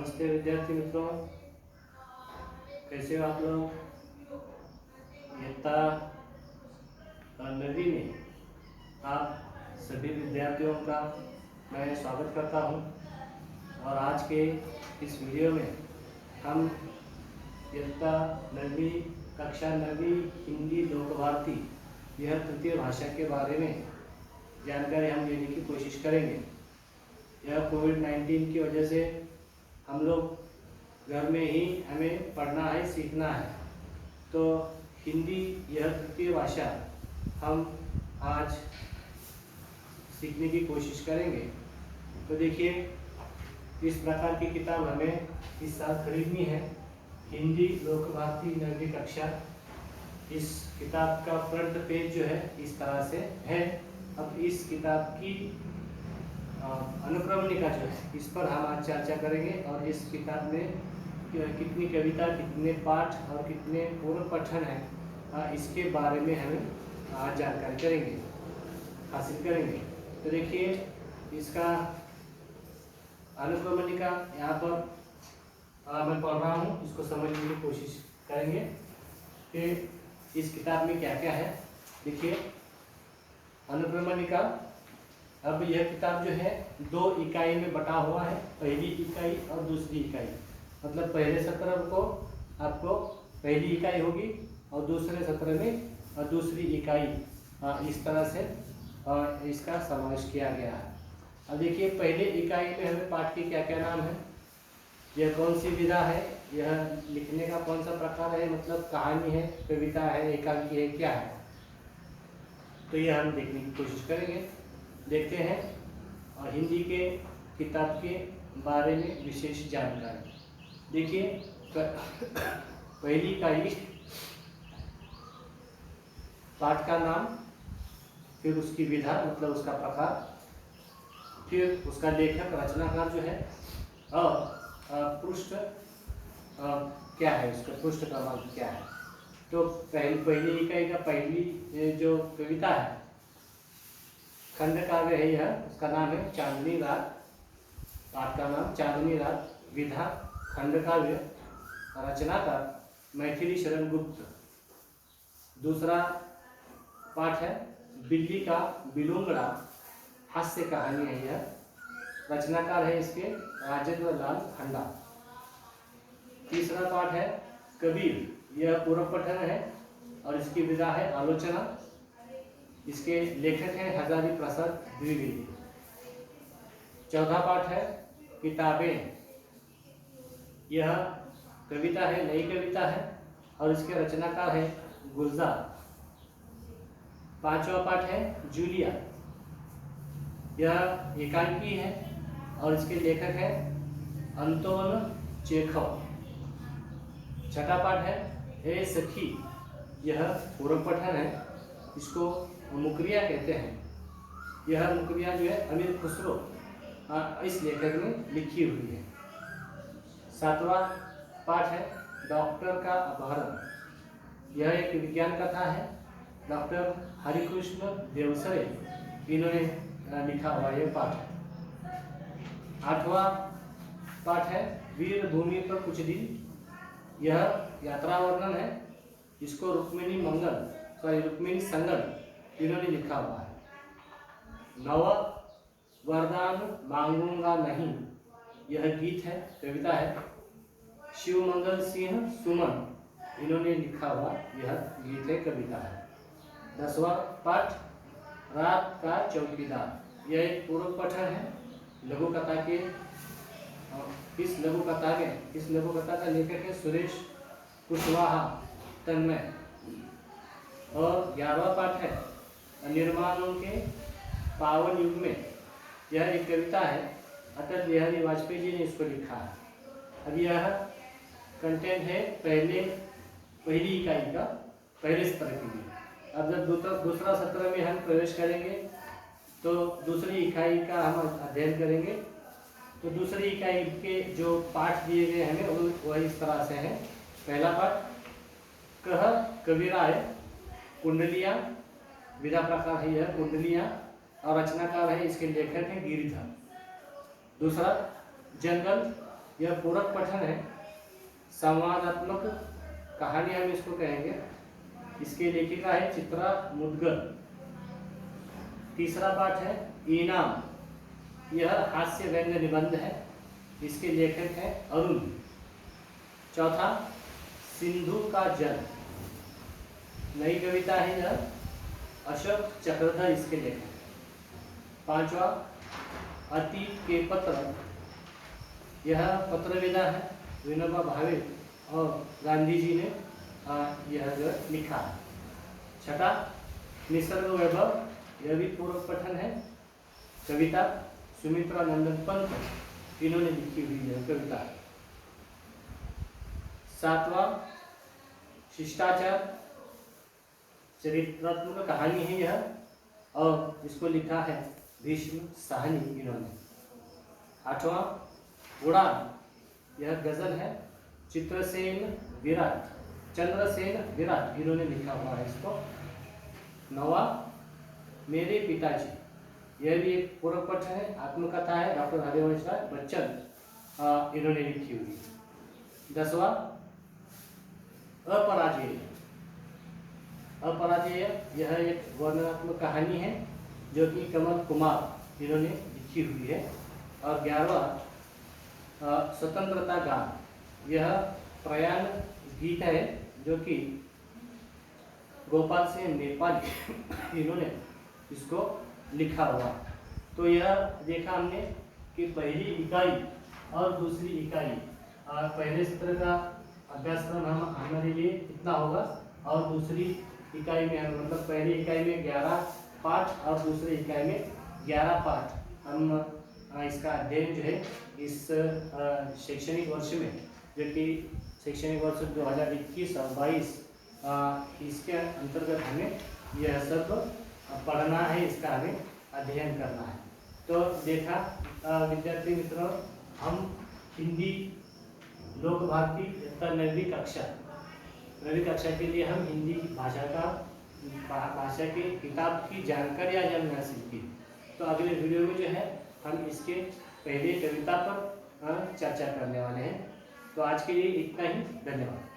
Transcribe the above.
नमस्ते विद्यार्थी मित्रों, कैसे हो आप लोग। इयत्ता 9वीं में आप सभी विद्यार्थियों का मैं स्वागत करता हूं। और आज के इस वीडियो में हम इयत्ता 9वीं कक्षा 9वीं हिंदी लोक भारती यह तृतीय भाषा के बारे में जानकारी हम लेने की कोशिश करेंगे। यह कोविड-19 की वजह से हम लोग घर में ही हमें पढ़ना है, सीखना है, तो हिंदी यह तृतीय भाषा हम आज सीखने की कोशिश करेंगे। तो देखिए, इस प्रकार की किताब हमें इस साल खरीदनी है, हिंदी लोक भारती 9वीं कक्षा। इस किताब का फ्रंट पेज जो है इस तरह से है। अब इस किताब की अनुक्रमणिका जो है इस पर हम आज चर्चा करेंगे और इस किताब में कितनी कविता, कितने पाठ और कितने पूर्व पठन हैं इसके बारे में हम आज जानकारी करेंगे, हासिल करेंगे। तो देखिए, इसका अनुक्रमणिका यहाँ पर मैं पढ़ रहा हूँ, इसको समझने की कोशिश करेंगे कि इस किताब में क्या क्या है। देखिए, अनुक्रमणिका। अब यह किताब जो है 2 इकाई में बटा हुआ है, पहली इकाई और दूसरी इकाई। मतलब पहले सत्र को आपको पहली इकाई होगी और दूसरे सत्र में दूसरी इकाई, इस तरह से इसका समावेश किया गया है। अब देखिए, पहले इकाई में हमें पाठ के क्या क्या नाम है, यह कौन सी विधा है, यह लिखने का कौन सा प्रकार है, मतलब कहानी है, कविता है, एकांकी है, क्या है, तो यह हम देखने की कोशिश करेंगे। देखते हैं और हिंदी के किताब के बारे में विशेष जानकारी। देखिए, पहली इकाई पाठ का नाम, फिर उसकी विधा मतलब उसका प्रकार, फिर उसका लेखक रचनाकार जो है, और पृष्ठ क्या है, उसका पृष्ठ क्रमांक क्या है। तो पहली इकाई का पहली जो कविता है, खंड काव्य है, यह उसका नाम है चांदनी रात। पाठ का नाम चांदनी रात, विधा खंड काव्य, रचनाकार मैथिली शरण गुप्त। दूसरा पाठ है बिल्ली का बिलुंगड़ा, हास्य कहानी है यह, रचनाकार है इसके राजेंद्र लाल खंडा। तीसरा पाठ है कबीर, यह पूर्व पठन है और इसकी विधा है आलोचना। इसके लेखक हैं हजारी प्रसाद द्विवेदी। चौथा पाठ है किताबें, यह कविता है, नई कविता है और इसके रचनाकार है गुलजार। पांचवा पाठ है जूलिया, यह एकांकी है और इसके लेखक हैं अंतोन चेखव। छठा पाठ है ए सखी, यह पूर्व पठन है, इसको मुकरिया कहते हैं। यह मुकरिया जो है अमीर खुसरो इस लेखक ने लिखी हुई है। सातवां पाठ है डॉक्टर का अपहरण, यह एक विज्ञान कथा है, डॉक्टर हरिकृष्ण देवसरे इन्होंने लिखा हुआ यह पाठ है। आठवां पाठ है वीर भूमि पर कुछ दिन, यह यात्रा वर्णन है, इसको रुक्मिणी संगल इन्होंने लिखा हुआ है। नव वरदान मांगूंगा नहीं, यह गीत है, कविता है, शिव मंगल सिंह सुमन इन्होंने लिखा हुआ यह गीत है, कविता है। 10वां पाठ रात का चौकीदार, यह एक पूर्व पठन है लघु कथा के। इस लघु कथा का लेखक है सुरेश कुशवाहा तन्मय। और 11वां पाठ है निर्माणों के पावन युग में, यह एक कविता है, अटल बिहारी वाजपेयी जी ने इसको लिखा है। अब यह कंटेंट है पहली इकाई का, पहले सत्र के लिए। अब जब दूसरा सत्र में हम प्रवेश करेंगे तो दूसरी इकाई का हम अध्ययन करेंगे। तो दूसरी इकाई के जो पाठ दिए गए हमें वह इस तरह से हैं। पहला पाठ कह कबीराय, कुंडलियाँ, विधा प्रकार है यह कुंडलियाँ और रचनाकार है इसके लेखक हैं गिरिधर। दूसरा जंगल यह पूरक पठन है, संवादात्मक कहानी हम इसको कहेंगे। इसके लेखिका है चित्रा मुद्गल। तीसरा पाठ है इनाम, यह हास्य व्यंग्य निबंध है, इसके लेखक है अरुण। चौथा सिंधु का जल, नई कविता है यह, अशोक चक्रधर इसके लेखक। पांचवा अतीत के पत्र, यह पत्र विधा है, विनोबा भावे और गांधी जी ने यह जो लिखा है। छठा निसर्ग वैभव, यह भी पूरक पठन है, कविता सुमित्रा नंदन पंत इन्होंने लिखी हुई है कविता। सातवां शिष्टाचार, चरित्रात्मक कहानी है यह और इसको लिखा है भीष्म साहनी इन्होंने। आठवां उड़ान, यह गजल है, चित्रसेन विराट, चंद्रसेन विराट इन्होंने लिखा हुआ है इसको। नौवां मेरे पिताजी, यह भी एक पूरक पठन है, आत्मकथा है, डॉक्टर हरिवंश राय बच्चन इन्होंने लिखी हुई। 10वां अपराजेय, अपराजेय यह एक वर्णनात्मक कहानी है जो कि कमल कुमार इन्होंने लिखी हुई है। और 11वां स्वतंत्रता गान, यह प्रयाण गीत है जो कि गोपाल सिंह नेपाली इन्होंने इसको लिखा हुआ। तो यह देखा हमने कि पहली इकाई और दूसरी इकाई, पहले सत्र का अभ्यासक्रम हमारे लिए इतना होगा और दूसरी इकाई में मतलब पहली इकाई में 11 पाठ और दूसरी इकाई में 11 पाठ हम इसका अध्ययन जो है इस शैक्षणिक वर्ष में, जो कि शैक्षणिक वर्ष 2021 और 22 इसके अंतर्गत हमें यह सब पढ़ना है, इसका हमें अध्ययन करना है। तो देखा विद्यार्थी मित्रों, हम हिंदी लोक भारती 9वीं कक्षा के लिए हम हिंदी भाषा की किताब की जानकारी आज हमने हासिल की। तो अगले वीडियो में जो है हम इसके पहले कविता पर चर्चा करने वाले हैं। तो आज के लिए इतना ही, धन्यवाद।